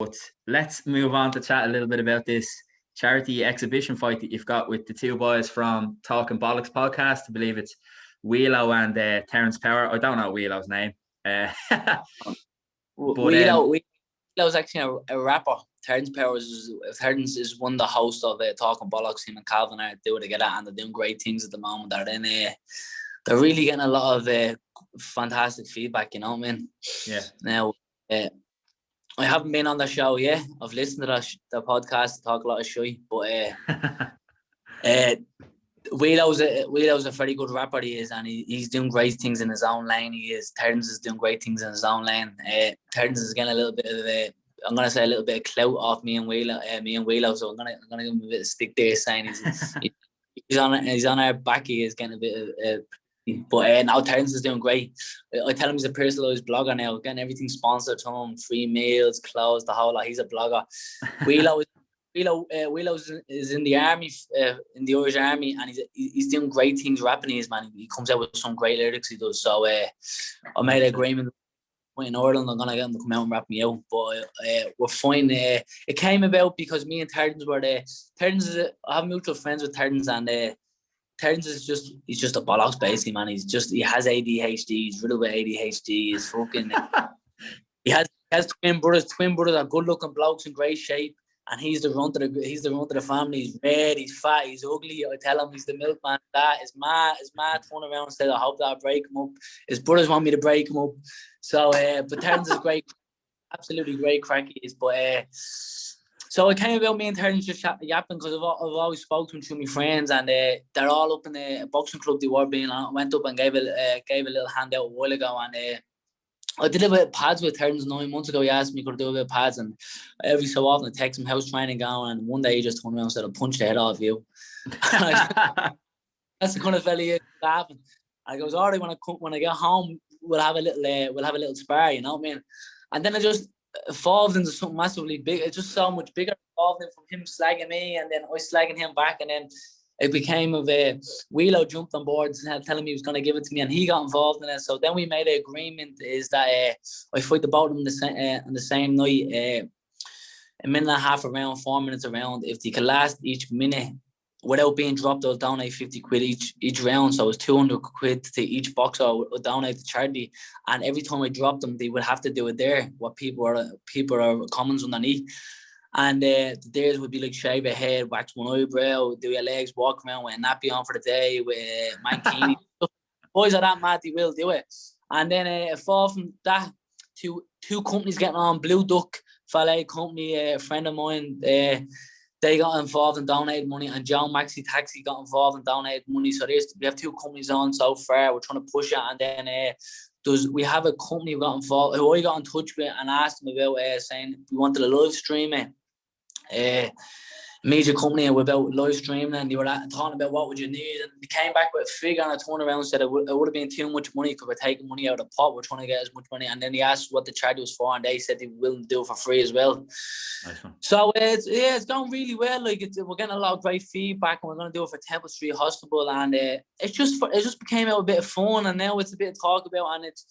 But let's move on to chat a little bit about this charity exhibition fight that you've got with the two boys from Talking Bollocks podcast. I believe it's Whelo and Terrence Power. I don't know Whelo's name. Whelo's actually a rapper. Terrence Power is one of the hosts of Talking Bollocks. Him and Calvin are do it together, and they're doing great things at the moment. They're really getting a lot of fantastic feedback. You know what I mean? Yeah. Now, I haven't been on the show yet. I've listened to the podcast, talk a lot of shit, but Whelo's a very good rapper. He is, and he's doing great things in his own lane. He is. Terrence is doing great things in his own lane. Terrence is getting a little bit of I'm gonna say a little bit of clout off me and Whelo. So I'm gonna give him a bit of stick there, saying he's on our back. He is getting a bit of. But now Terrence is doing great. I tell him he's a personalised blogger now, getting everything sponsored to him, free meals, clothes, the whole lot. He's a blogger. Whelo is in the army, in the Irish Army, and he's doing great things rapping. He comes out with some great lyrics. He does. So I made an agreement in Ireland. I'm gonna get him to come out and rap me out. But we're fine. It came about because me and Terrence were there. I have mutual friends with Terrence, and Terrence he's just a bollocks basically, man. He has ADHD. He's riddled with ADHD. He's fucking. he has twin brothers. Twin brothers are good looking blokes in great shape. And he's the runt of the family. He's red, he's fat, he's ugly. I tell him he's the milkman. That is mad turn around and said, I hope that I break him up. His brothers want me to break him up. So but Terrence is great, absolutely great crack he is. But so it came about me and Terrence just yapping because I've always spoken to my friends, and they're all up in the boxing club they were being on. I went up and gave a little handout a while ago, and I did a bit of pads with Terrence 9 months ago. He asked me could I do a bit of pads, and every so often I text him how's training going, and one day he just turned around and said, I'll punch the head off you. That's the kind of fella he is, laughing. And I goes, all right, when I get home, we'll have a little spar, you know what I mean? And then it just evolved into something massively big. It's just so much bigger, evolved from him slagging me and then I slagging him back, and then it became of Whelo jumped on board and telling me he was going to give it to me, and he got involved in it. So then we made an agreement is that I fight the both of them on the same night, a minute and a half around, 4 minutes around. If they could last each minute without being dropped, I'll donate 50 quid each round. So it was 200 quid to each boxer. I'll donate to charity. And every time I dropped them, they would have to do it there. What people are comments underneath. And the days would be like shave a head, wax one eyebrow, do your legs, walk around with a nappy on for the day, with mankini. Boys are that mad, they will do it. And then fall from that to two companies getting on, Blue Duck Valet Company, a friend of mine, they got involved and donated money, and John Maxi Taxi got involved and donated money. So we have two companies on so far. We're trying to push it, and then we have a company who got involved, who I got in touch with and asked them about saying we wanted a live streaming. Major company about live streaming, and they were talking about what would you need, and they came back with a figure, and I turned around and said it would have been too much money because we're taking money out of the pot, we're trying to get as much money. And then they asked what the charity was for, and they said they were willing to do it for free as well. Nice one. So it's going really well. Like we're getting a lot of great feedback, and we're going to do it for Temple Street Hospital, and it just became a bit of fun, and now it's a bit of talk about, and it's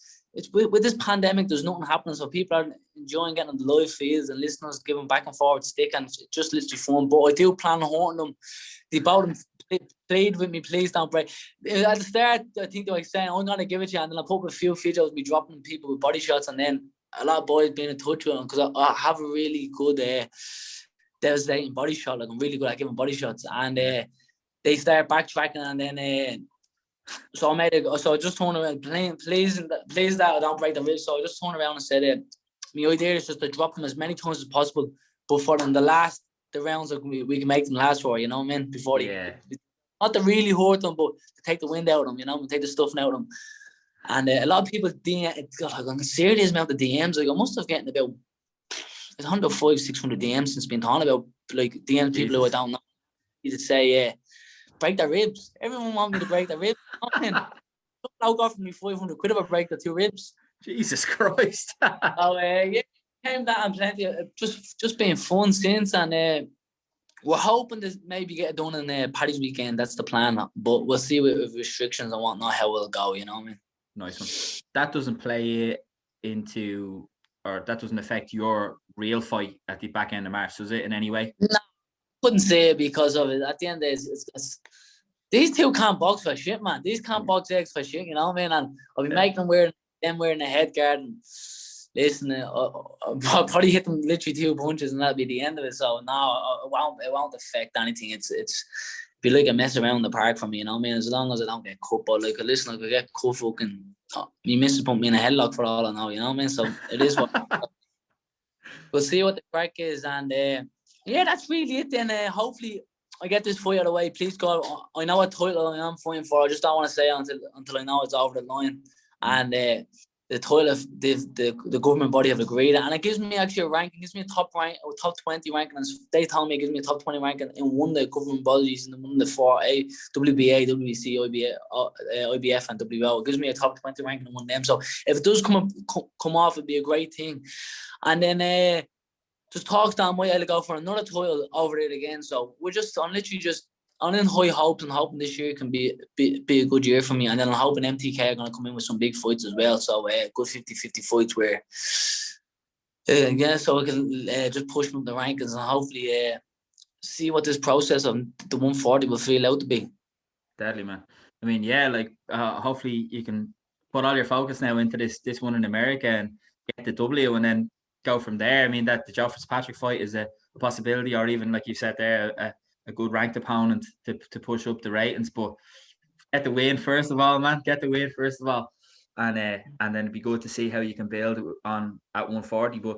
with this pandemic, there's nothing happening, so people are enjoying getting the live feeds and listeners giving back and forward stick, and it's just literally fun. But I do plan on haunting them. They bought them, played with me, please don't break. At the start, I think they were saying, I'm going to give it to you, and then I put up a few videos of me dropping people with body shots, and then a lot of boys being in touch with them because I have a really good devastating body shot. Like I'm really good at giving body shots, and they start backtracking, and then so I just turned around, please that I don't break the ribs. So I just turned around and said, my idea is just to drop them as many times as possible, but for them the rounds that we can make them last for, you know what I mean? Before not to really hurt them, but to take the wind out of them, you know, and take the stuff out of them. And a lot of people got like a serious amount of DMs. Like I must have gotten about 500-600 DMs since being talking about like DMs people who I don't know. You could say, break their ribs. Everyone want me to break their ribs. I'll go for me 500 quid if I break the two ribs. Jesus Christ. So came that and plenty of just being fun since, and we're hoping to maybe get it done in Paddy's weekend. That's the plan, but we'll see with restrictions and whatnot how it'll go, you know what I mean? Nice one. That doesn't play into or that doesn't affect your real fight at the back end of March, does it in any way? No, couldn't say it because of it. At the end, it's these two can't box for shit, man. These can't box eggs for shit, you know what I mean? And I'll be making them wearing a head guard. And listen, I'll probably hit them literally 2 punches, and that'll be the end of it. So no, it won't affect anything. It's be like a mess around the park for me, you know what I mean? As long as I don't get cut, but like, listen, I could get cut fucking. My missus put me in a headlock for all I know, you know what I mean? So it is what. We'll see what the crack is, and yeah, that's really it. Then hopefully I get this fight out of the way. Please God, I know what title I'm fighting for. I just don't want to say it until I know it's over the line. And the title of the government body have agreed, and it gives me actually a ranking. It gives me a top 20 ranking. And they told me it gives me a top 20 ranking in one of the government bodies, in one of the 4 WBA, WBC, IBF, and WBO. It gives me a top 20 ranking in one of them. So if it does come off, it'd be a great thing. And then just talks down, might I'll go for another title over it again. So we're I'm in high hopes and hoping this year can be a good year for me. And then I'm hoping MTK are going to come in with some big fights as well. So good 50-50 fights where, so I can just push them up the rankings and hopefully see what this process of the 140 will feel out to be. Deadly, man. I mean, yeah, like hopefully you can put all your focus now into this one in America and get the W and then go from there. I mean, that the Joe Fitzpatrick fight is a possibility, or even like you said there, a good ranked opponent to push up the ratings. But get the win first of all, man. Get the win first of all, and then it'd be good to see how you can build on at 140. But